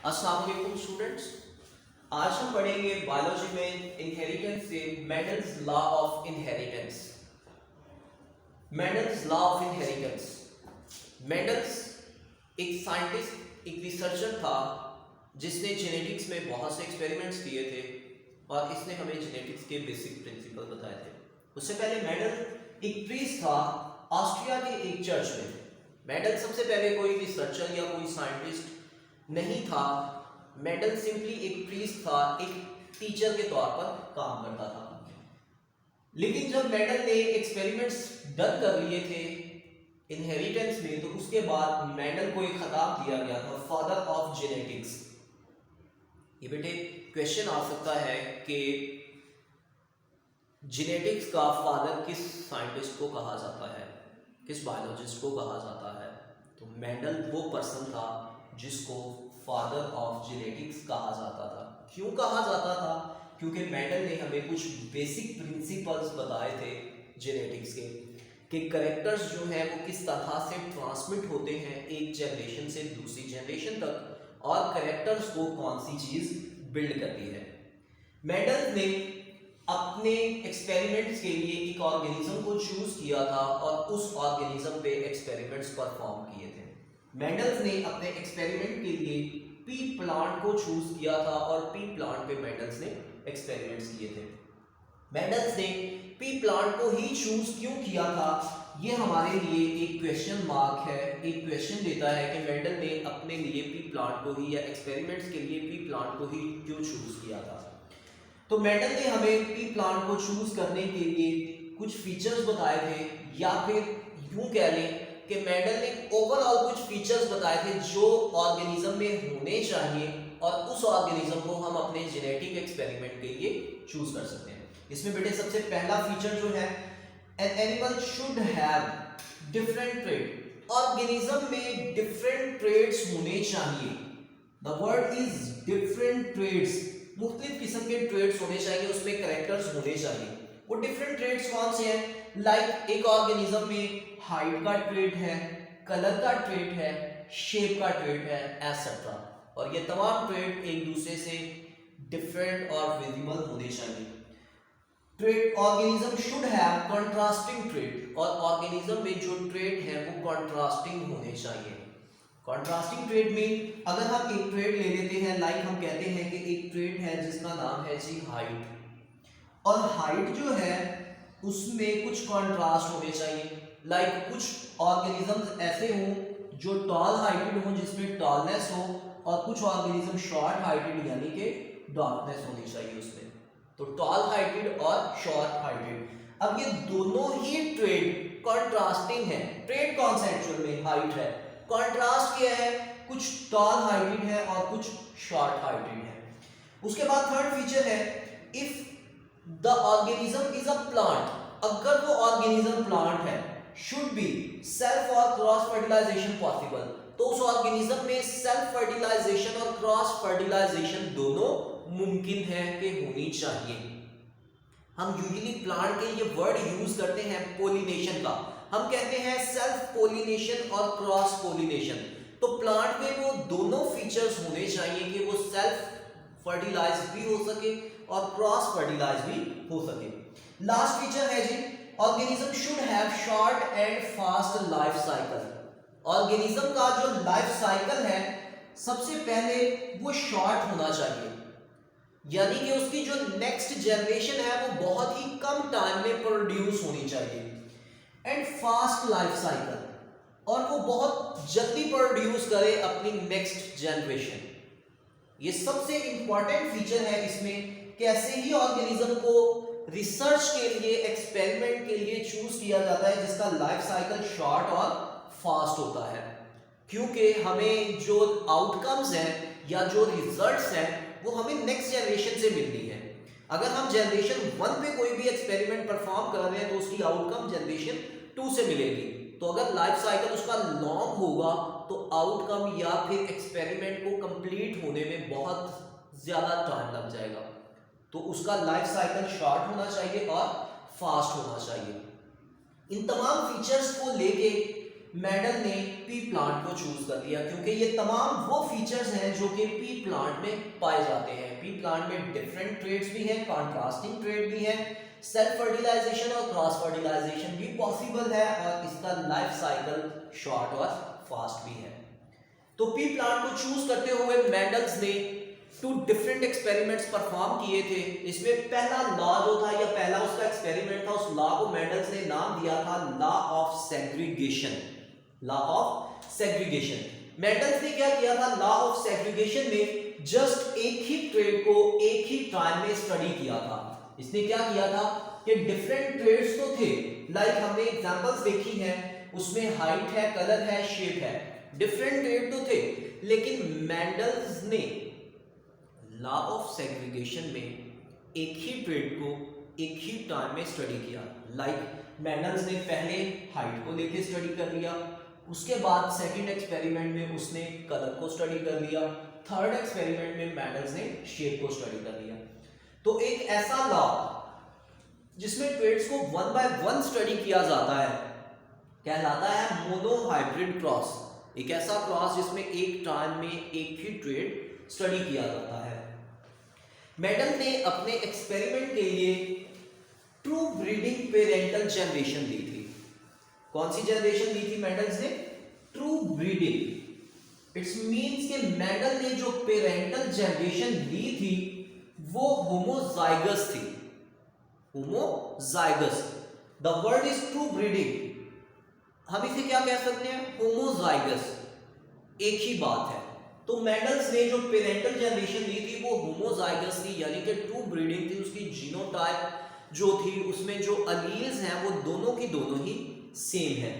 अस्सलाम वालेकुम स्टूडेंट्स। आज हम पढ़ेंगे बायोलॉजी में इनहेरिटेंस से Mendel's law of inheritance. Mendel's law of inheritance. Mendel's एक साइंटिस्ट, एक रिसर्चर था जिसने जेनेटिक्स में बहुत से एक्सपेरिमेंट्स किए थे और इसने हमें जेनेटिक्स के बेसिक प्रिंसिपल बताए थे। उससे पहले मेंडल एक प्रीस्ट था ऑस्ट्रिया के एक चर्च में। मेंडल सबसे पहले कोई रिसर्चर या कोई साइंटिस्ट नहीं था। मेंडल सिंपली एक प्रीस्ट था, एक टीचर के तौर पर काम करता था। लेकिन जब मेंडल ने एक्सपेरिमेंट्स डन कर लिए थे इनहेरिटेंस में, तो उसके बाद मेंडल को एक खिताब दिया गया था फादर ऑफ जेनेटिक्स। ये बेटे क्वेश्चन आ सकता है कि जेनेटिक्स का फादर किस साइंटिस्ट को कहा जाता है, किस बायोलॉजिस्ट को कहा जाता है। तो मेंडल वो पर्सन था जिसको फादर ऑफ जेनेटिक्स कहा जाता था। क्यों कहा जाता था? क्योंकि मेंडल ने हमें कुछ बेसिक प्रिंसिपल्स बताए थे जेनेटिक्स के, कि कैरेक्टर्स जो हैं वो किस तरह से ट्रांसमिट होते हैं एक जनरेशन से दूसरी जनरेशन तक, और कैरेक्टर्स को कौन सी चीज़ बिल्ड करती है। मेंडल ने अपने एक्सपेरिमेंट्स के लिए एक ऑर्गेनिज्म को चूज किया था और उस ऑर्गेनिज्म पे एक्सपेरिमेंट्स परफॉर्म किए थे। मेंडल्स ने अपने एक्सपेरिमेंट के लिए पी प्लांट को चूज किया था और पी प्लांट पे मेंडल्स ने एक्सपेरिमेंट्स किए थे। मेंडल्स ने पी प्लांट को ही चूज क्यों किया था, ये हमारे लिए एक क्वेश्चन मार्क है। एक क्वेश्चन देता है कि मेंडल ने अपने लिए पी प्लांट को ही या एक्सपेरिमेंट्स के लिए पी प्लांट को ही क्यों चूज किया था। तो मेंडल ने हमें पी प्लांट को चूज करने के लिए कुछ फीचर्स बताए थे, या फिर यूं कह लें कि मेंडल ने ओवरऑल कुछ फीचर्स बताए थे जो ऑर्गेनिज्म में होने चाहिए, और उस ऑर्गेनिज्म को हम अपने जेनेटिक एक्सपेरिमेंट के लिए चूज कर सकते हैं। इसमें बेटे सबसे पहला फीचर जो है, an animal should have different trade. Organism में डिफरेंट ट्रेड्स होने चाहिए। The word is different trades. मुख्तलिफ किस्म के ट्रेड्स होने चाहिए, उसमें कैरेक्टर्स होने चाहिए। वो डिफरेंट ट्रेड्स कौन से हैं? लाइक एक ऑर्गेनिज्म में हाइट का ट्रेड है, कलर का ट्रेड है, शेप का ट्रेड है, एटसेट्रा। और ये तमाम ट्रेड एक दूसरे से डिफरेंट और विजिबल होने चाहिए। Trade organism should have contrasting trade, और ऑर्गेनिज्म में जो ट्रेड है वो कॉन्ट्रास्टिंग होने चाहिए। कॉन्ट्रास्टिंग ट्रेड में अगर हम एक ट्रेड ले लेते हैं, लाइक हम कहते हैं कि एक ट्रेड है जिसका नाम है जी हाइट, और हाइट जो है उसमें कुछ कॉन्ट्रास्ट होने चाहिए। लाइक कुछ ऑर्गेनिजम्स ऐसे हों जो टॉल हाइटेड हों, जिसमें टॉलनेस हो, और कुछ ऑर्गेनिज्म शॉर्ट हाइटेड यानी कि डार्कनेस होनी चाहिए उसमें। तो टॉल हाइटेड और शॉर्ट हाइटेड, अब ये दोनों ही ट्रेड कॉन्ट्रास्टिंग है। ट्रेड कौन सा एक्चुअल में? हाइट है। कॉन्ट्रास्ट क्या है? कुछ टॉल हाइटेड है और कुछ शॉर्ट हाइटेड है। उसके बाद थर्ड फीचर है, if the organism is a plant. अगर वो ऑर्गेनिज्म प्लांट है, शुड बी सेल्फ और क्रॉस फर्टिलाइजेशन पॉसिबल। तो उस ऑर्गेनिज्म में सेल्फ फर्टिलाइजेशन और क्रॉस फर्टिलाइजेशन दोनों मुमकिन है कि होनी चाहिए। हम यूजुअली प्लांट के ये वर्ड यूज करते हैं पोलिनेशन का, हम कहते हैं सेल्फ पोलिनेशन और क्रॉस पोलिनेशन। तो प्लांट में वो दोनों फीचर्स होने चाहिए कि वो सेल्फ फर्टिलाइज भी हो सके और क्रॉस फर्टिलाइज भी हो सके। लास्ट फीचर है जी, organism should have short and fast life cycle. Organism का जो लाइफ साइकिल है सबसे पहले वो शॉर्ट होना चाहिए, यानी कि उसकी जो नेक्स्ट जनरेशन है वो बहुत ही कम टाइम में प्रोड्यूस होनी चाहिए। एंड फास्ट लाइफ साइकिल, और वो बहुत जल्दी प्रोड्यूस करे अपनी नेक्स्ट जनरेशन। ये सबसे इंपॉर्टेंट फीचर है इसमें। कैसे ही ऑर्गेनिज्म को रिसर्च के लिए, एक्सपेरिमेंट के लिए चूज किया जाता है जिसका लाइफ साइकिल शॉर्ट और फास्ट होता है, क्योंकि हमें जो आउटकम्स हैं या जो रिजल्ट्स हैं वो हमें नेक्स्ट जनरेशन से मिलनी है। अगर हम जनरेशन 1 पे कोई भी एक्सपेरिमेंट परफॉर्म कर रहे हैं तो उसकी आउटकम जनरेशन 2 से मिलेगी। तो अगर लाइफ साइकिल उसका लॉन्ग होगा तो आउटकम या फिर एक्सपेरिमेंट को कंप्लीट होने में बहुत ज़्यादा टाइम लग जाएगा। तो उसका लाइफ साइकिल शॉर्ट होना चाहिए और फास्ट होना चाहिए। इन तमाम फीचर्स को लेके मेंडल ने पी प्लांट को चूज कर लिया क्योंकि ये तमाम वो फीचर्स हैं जो कि पी प्लांट में पाए जाते हैं। पी प्लांट में डिफरेंट ट्रेड्स भी हैं, कॉन्ट्रास्टिंग ट्रेड भी है, सेल्फ फर्टिलाइजेशन और क्रॉस फर्टिलाइजेशन भी पॉसिबल है और इसका लाइफ साइकिल शॉर्ट और फास्ट भी है। तो पी प्लांट को चूज करते हुए मेंडल्स ने 2 डिफरेंट एक्सपेरिमेंट्स परफॉर्म किए थे। इसमें पहला लॉ जो था या पहला उसका एक्सपेरिमेंट था, उस लॉ को मेंडल्स ने नाम दिया था law of segregation. Law of segregation Mendel's ने क्या किया था, लॉ ऑफ सेग्रीगेशन में जस्ट एक ही ट्रेड को एक ही टाइम में स्टडी किया था। इसने क्या किया था कि डिफरेंट ट्रेड्स तो थे, लाइक हमने एग्जांपल्स देखी हैं, उसमें हाइट है, कलर है, शेप है, डिफरेंट ट्रेड तो थे, लेकिन मेंडल्स ने लॉ ऑफ सेग्रीगेशन में एक ही ट्रेड को एक ही टाइम में स्टडी किया। लाइक मेंडल्स ने पहले हाइट को लेके स्टडी कर लिया, उसके बाद सेकंड एक्सपेरिमेंट में उसने कलर को स्टडी कर लिया, थर्ड एक्सपेरिमेंट में मेंडल्स ने शेप को स्टडी कर लिया। तो एक ऐसा लॉ जिसमें ट्रेड्स को 1 बाय 1 स्टडी किया जाता है कहलाता है मोनोहाइब्रिड क्रॉस। एक ऐसा क्रॉस जिसमें एक टाइम में एक ही ट्रेड स्टडी किया जाता है। मेंडल ने अपने एक्सपेरिमेंट के लिए ट्रू ब्रीडिंग पेरेंटल जनरेशन ली थी। कौन सी जनरेशन ली थी मेंडल्स ने? True breeding. इट्स मींस कि मेंडल ने जो पेरेंटल जनरेशन ली थी वो होमोजाइगस थी। Homozygous, the word is true breeding. हम इसे क्या कह सकते हैं? होमोजाइगस, एक ही बात है। तो मेंडल्स ने जो पेरेंटल जनरेशन ली थी वो होमोजाइगस थी, यानी कि ट्रू ब्रीडिंग थी। उसकी जीनोटाइप जो थी उसमें जो अलील्स हैं वो दोनों की दोनों ही सेम है।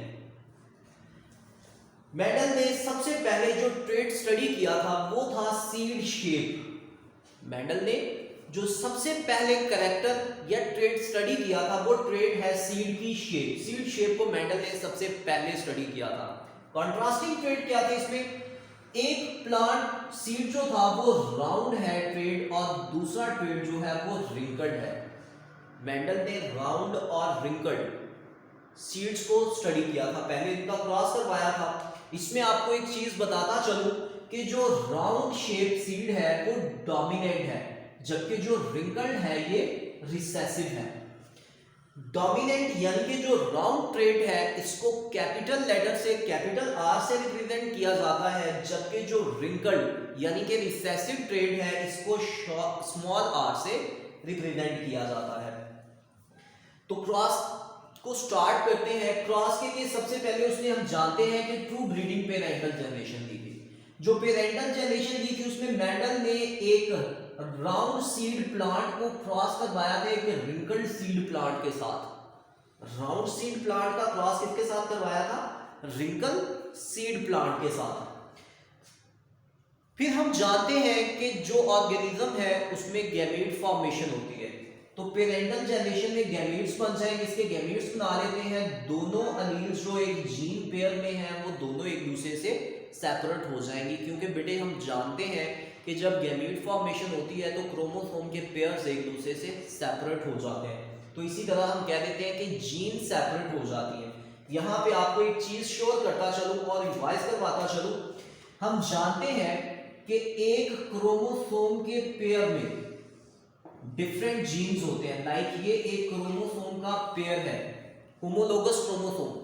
मेंडल ने सबसे पहले जो ट्रेड स्टडी किया था वो था सीड शेप। मेंडल ने जो सबसे पहले कैरेक्टर या ट्रेड स्टडी किया था वो ट्रेड है सीड की शेप। सीड शेप को मेंडल ने सबसे पहले स्टडी किया था। कॉन्ट्रास्टिंग ट्रेड क्या थे इसमें? एक प्लांट सीड जो था वो राउंड है ट्रेड, और दूसरा ट्रेड जो है वो रिंकल्ड है। मेंडल ने राउंड और रिंकल्ड सीड्स को स्टडी किया था, पहले इनका क्रॉस करवाया था। इसमें आपको एक चीज बताता चलूं कि जो राउंड शेप सीड है वो डोमिनेंट है, जबकि जो रिंकल्ड है ये रिसेसिव है। डोमिनेंट यानी कि जो राउंड ट्रेड है इसको कैपिटल लेटर से, कैपिटल आर से रिप्रेजेंट किया जाता है, जबकि जो रिंकल्ड यानी कि रिसेसिव ट्रेड है इसको स्मॉल आर से रिप्रेजेंट किया जाता है। तो क्रॉस को स्टार्ट करते हैं। क्रॉस के लिए सबसे पहले उसने हम जानते हैं कि ट्रू ब्रीडिंग पेरेंटल जनरेशन दी थी। जो पेरेंटल जनरेशन दी थी उसमें मेंडल ने एक राउंड सीड प्लांट को क्रॉस करवाया था एक रिंकल्ड सीड प्लांट के साथ। राउंड सीड प्लांट का क्रॉस किसके साथ करवाया था? रिंकल सीड प्लांट के साथ। फिर हम जानते हैं कि जो ऑर्गेनिज्म है उसमें गैमेट फॉर्मेशन होती है। तो पेरेंटल जनरेशन में गैमेट्स बन जाएंगे। इसके गैमेट्स बना लेते हैं दोनों अलील्स जो एक जीन पेयर में हैं वो दोनों एक दूसरे से सेपरेट हो जाएंगी, क्योंकि बेटे हम जानते हैं कि जब गैमेट फॉर्मेशन होती है तो क्रोमोसोम के पेयर्स एक दूसरे से सेपरेट हो जाते हैं। तो इसी तरह हम कह देते हैं कि जीन सेपरेट हो जाती है। यहाँ पे आपको एक चीज श्योर करता चलूं और रिवाइज करवाता चलूं, हम जानते हैं कि एक क्रोमोसोम के पेयर में डिफरेंट जीन्स होते हैं। लाइक ये एक क्रोमोसोम का पेयर है, होमोलोगस क्रोमोसोम।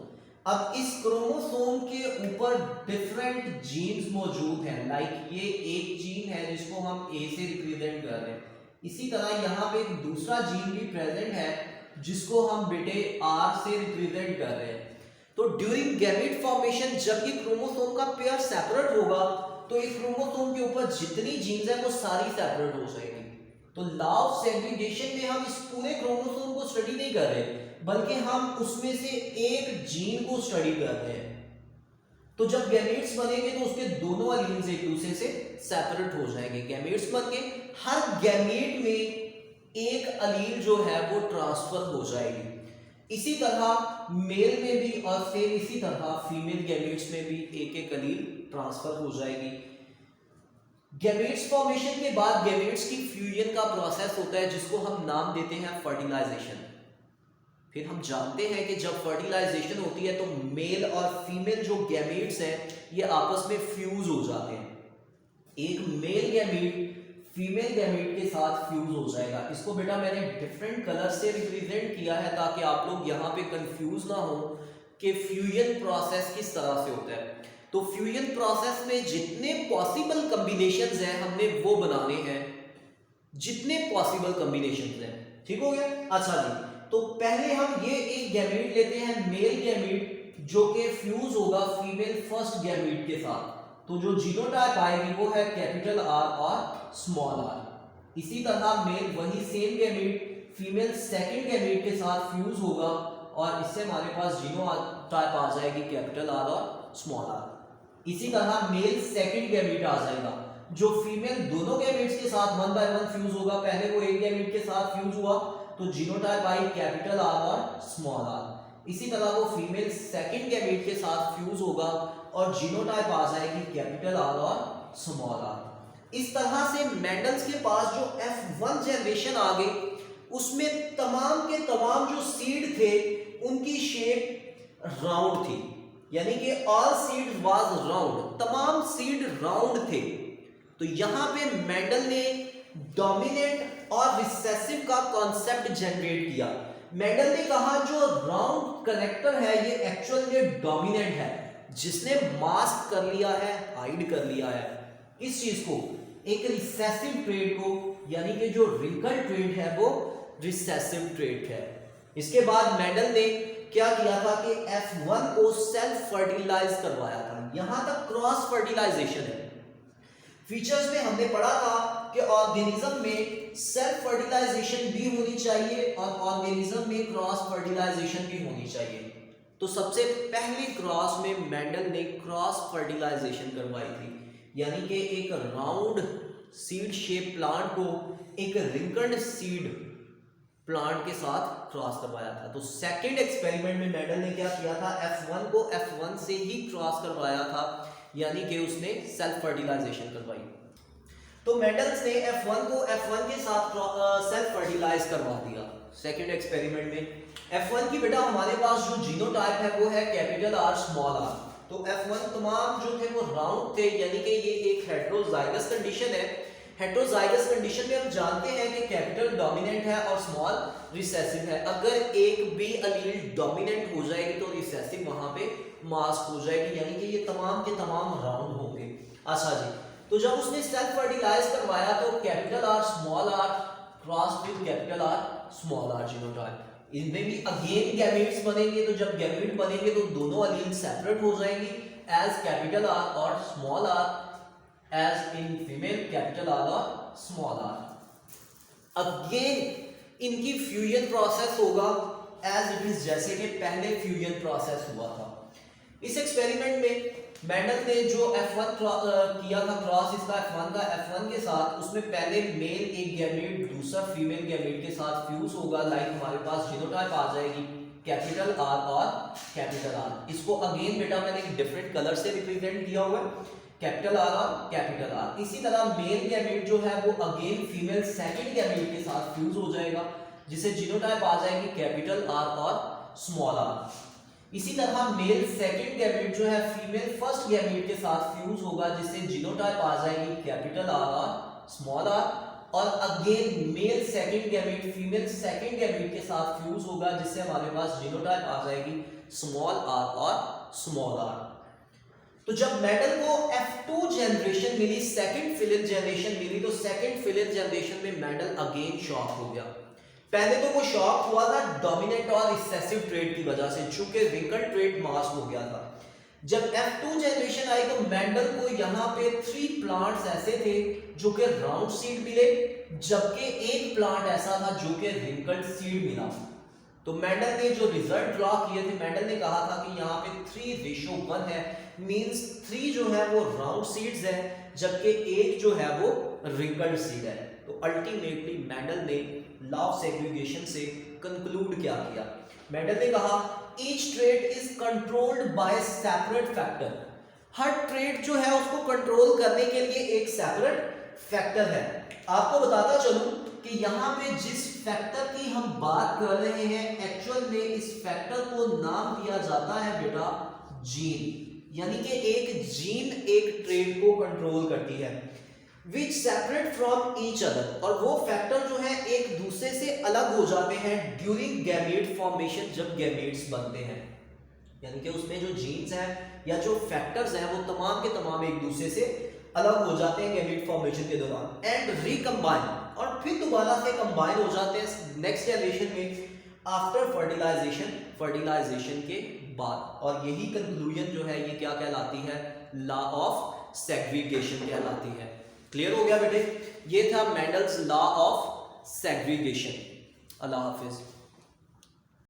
अब इस क्रोमोसोम के ऊपर डिफरेंट जीन्स मौजूद हैं। लाइक ये एक जीन है जिसको हम ए से रिप्रेजेंट कर रहे हैं, इसी तरह यहाँ पे एक दूसरा जीन भी प्रेजेंट है जिसको हम बेटे आर से रिप्रेजेंट कर रहे हैं। तो ड्यूरिंग गैमेट फॉर्मेशन जब ये क्रोमोसोम का पेयर सेपरेट होगा तो इस क्रोमोसोम के ऊपर जितनी जीन्स है वो सारी सेपरेट हो जाएगी। तो लॉ ऑफ सेग्रीगेशन में हम इस पूरे क्रोमोसोम को स्टडी नहीं कर रहे, बल्कि हम उसमें से एक जीन को स्टडी कर रहे हैं। तो जब गैमेट्स बनेंगे तो उसके दोनों एलील्स एक दूसरे से सेपरेट हो जाएंगे। गैमेट्स बन के हर गैमेट में एक एलील जो है वो ट्रांसफर हो जाएगी। इसी तरह मेल में भी और सेम इसी तरह फीमेल गैमेट्स में भी एक एक एलील ट्रांसफर हो जाएगी। गैमेट्स फॉर्मेशन के बाद गैमेट्स की फ्यूजन का प्रोसेस होता है जिसको हम नाम देते हैं फर्टिलाइजेशन। फिर हम जानते हैं कि जब फर्टिलाइजेशन होती है तो मेल और फीमेल जो गैमेट्स हैं ये आपस में फ्यूज हो जाते हैं। एक मेल गैमेट फीमेल गैमेट के साथ फ्यूज हो जाएगा। इसको बेटा मैंने डिफरेंट कलर से रिप्रेजेंट किया है ताकि आप लोग यहाँ पे कंफ्यूज ना हो कि फ्यूजन प्रोसेस किस तरह से होता है। तो फ्यूजन प्रोसेस में जितने पॉसिबल कॉम्बिनेशंस हैं हमने वो बनाने हैं, जितने पॉसिबल कॉम्बिनेशंस हैं। ठीक हो गया। अच्छा जी, तो पहले हम ये एक गैमेट लेते हैं मेल गैमेट जो कि फ्यूज होगा फीमेल फर्स्ट गैमेट के साथ। तो जो जीनोटाइप आएगी वो है कैपिटल आर और स्मॉल आर। इसी तरह मेल वही same gamete female second gamete के साथ फ्यूज होगा और इससे हमारे पास जीनोटाइप आ जाएगी कैपिटल आर और स्मॉल आर। इसी तरह मेल सेकंड गैमेट आ जाएगा जो फीमेल दोनों गैमेट्स के साथ 1 बाय 1 फ्यूज होगा। पहले वो एक गैमेट के साथ फ्यूज हुआ तो जीनोटाइप आई कैपिटल आर और स्मॉल आर। इसी तरह वो फीमेल सेकंड गैमेट के साथ फ्यूज होगा और जीनोटाइप आ जाएगी कैपिटल आर और स्मॉल आर। इस तरह से मेंडल्स के पास जो F1 जनरेशन आ गई उसमें तमाम के तमाम जो सीड थे उनकी शेप राउंड थी, यानी कि ऑल सीड वाज राउंड, तमाम सीड राउंड थे। तो यहां पे मेंडल ने डोमिनेंट और रिसेसिव का कॉन्सेप्ट जनरेट किया। मेंडल ने कहा जो राउंड करेक्टर है ये एक्चुअल ये डोमिनेंट है, जिसने मास्क कर लिया है, हाइड कर लिया है इस चीज को, एक रिसेसिव ट्रेट को, यानी कि जो रिंकल ट्रेट है वो रिसेसिव ट्रेट है। इसके बाद मेंडल ने क्या किया था कि F1 को सेल्फ फर्टिलाइज करवाया था। यहां तक क्रॉस फर्टिलाइजेशन है। फीचर्स में हमने पढ़ा था कि ऑर्गेनिज्म में सेल्फ फर्टिलाइजेशन भी होनी चाहिए और ऑर्गेनिज्म में क्रॉस फर्टिलाइजेशन भी होनी चाहिए। तो सबसे पहले क्रॉस में मेंडल ने क्रॉस फर्टिलाइजेशन करवाई थी, यानी कि एक राउंड सीड शेप प्लांट को एक रिंकल्ड सीड प्लांट के साथ क्रॉस करवाया था। तो सेकंड एक्सपेरिमेंट में मेंडल ने क्या किया था, F1 को F1 से ही क्रॉस करवाया था, यानी कि उसने सेल्फ फर्टिलाइजेशन करवाई। तो मेंडल्स ने F1 को F1 के साथ सेल्फ फर्टिलाइज करवा दिया सेकंड एक्सपेरिमेंट में। F1 की बेटा हमारे पास जो जीनोटाइप है वो है कैपिटल आर स्मॉल आर। तो F1 तमाम जो थे वो राउंड थे, यानी कि ये एक हेटेरोजाइगस कंडीशन है। हेटेरोजाइगस कंडीशन में हम जानते हैं कि कैपिटल डोमिनेंट है और स्मॉल रिसेसिव है। अगर एक भी अलील डोमिनेंट हो जाएगी तो रिसेसिव वहां पे मास्क हो जाएगी, यानी कि ये तमाम के तमाम राउंड होंगे। अच्छा जी, तो जब उसने सेल्फ फर्टिलाइज करवाया तो capital R small R cross with capital R small R genotype. इनमें भी अगेन गैमेट्स बनेंगे। तो जब गैमेट बनेंगे तो दोनों अलील सेपरेट हो जाएंगी एज कैपिटल आर और small R, as in female capital R और स्मॉल आर। अगेन इनकी फ्यूजन प्रोसेस होगा एज इट इज, जैसे कि पहले फ्यूजन प्रोसेस हुआ था। इस एक्सपेरिमेंट में मेंडल ने जो F1 किया था क्रॉस इसका F1 का F1 के साथ, उसमें पहले मेल एक गैमेट दूसरा फीमेल गैमेट के साथ फ्यूज होगा। लाइक हमारे पास जीनोटाइप आ जाएगी कैपिटल आर और कैपिटल आर। इसको अगेन बेटा मैंने एक डिफरेंट कलर से रिप्रेजेंट किया हुआ है, कैपिटल आर और कैपिटल आर। इसी तरह मेल गैमेट जो है वो अगेन फीमेल सेकंड गैमेट के साथ फ्यूज हो जाएगा, जिसे जीनोटाइप आ जाएगी कैपिटल आर और स्मॉल आर। इसी तरह मेल सेकंड गैमेट जो है फीमेल फर्स्ट गैमेट के साथ फ्यूज होगा, जिससे जीनोटाइप आ जाएगी कैपिटल आर और स्मॉल आर। और again male second gamete female second gamete के साथ फ्यूज होगा, जिससे हमारे पास जीनोटाइप आ जाएगी स्मॉल आर और स्मॉल आर। तो जब मेंडल को F2 जनरेशन मिली, सेकंड फिलिप जनरेशन मिली, तो सेकंड फिलिप जनरेशन में मेंडल अगेन शॉक हो गया। पहले तो वो शॉक हुआ था डोमिनेंट और रिसेसिव ट्रेट की वजह से, चूंकि रिंकल ट्रेट मास्क हो गया था। जब F2 जनरेशन आई तो मेंडल को यहाँ पे 3 प्लांट्स ऐसे थे जो कि राउंड सीड मिले, जबकि एक प्लांट ऐसा था जो कि रिंकल्ड सीड मिला। तो मेंडल ने जो रिजल्ट ड्रॉ किए थे, मेंडल ने कहा था कि यहाँ पे 3:1 है, मींस 3 जो है वो राउंड सीड्स है, जबकि एक जो है वो रिंकल्ड सीड है। तो अल्टीमेटली मेंडल ने लॉ ऑफ सेग्रीगेशन से कंक्लूड क्या किया, मेंडल ने कहा each trait is controlled by separate factor. Her trait जो है उसको कंट्रोल करने के लिए एक सेपरेट फैक्टर है। आपको बताता चलूं कि यहाँ पे जिस फैक्टर की हम बात कर रहे हैं एक्चुअल में इस फैक्टर को नाम दिया जाता है बेटा जीन, यानी कि एक जीन एक ट्रेट को कंट्रोल करती है विच सेपरेट फ्रॉम ईच अदर, और वो फैक्टर जो है एक दूसरे से अलग हो जाते हैं ड्यूरिंग गैमेट फॉर्मेशन, जब गैमेट्स बनते हैं। यानी कि उसमें जो जीन्स हैं या जो फैक्टर्स हैं वो तमाम के तमाम एक दूसरे से अलग हो जाते हैं गैमेट फॉर्मेशन के दौरान एंड रिकम्बाइन, और फिर दोबारा से कंबाइन हो जाते हैं नेक्स्ट जनरेशन में आफ्टर फर्टिलाइजेशन, फर्टिलाइजेशन के बाद। और यही कंक्लूजन जो है ये क्या कहलाती है, लॉ ऑफ सेग्रीगेशन कहलाती है। क्लियर हो गया बेटे, ये था Mendel's law of segregation. Allah Hafiz.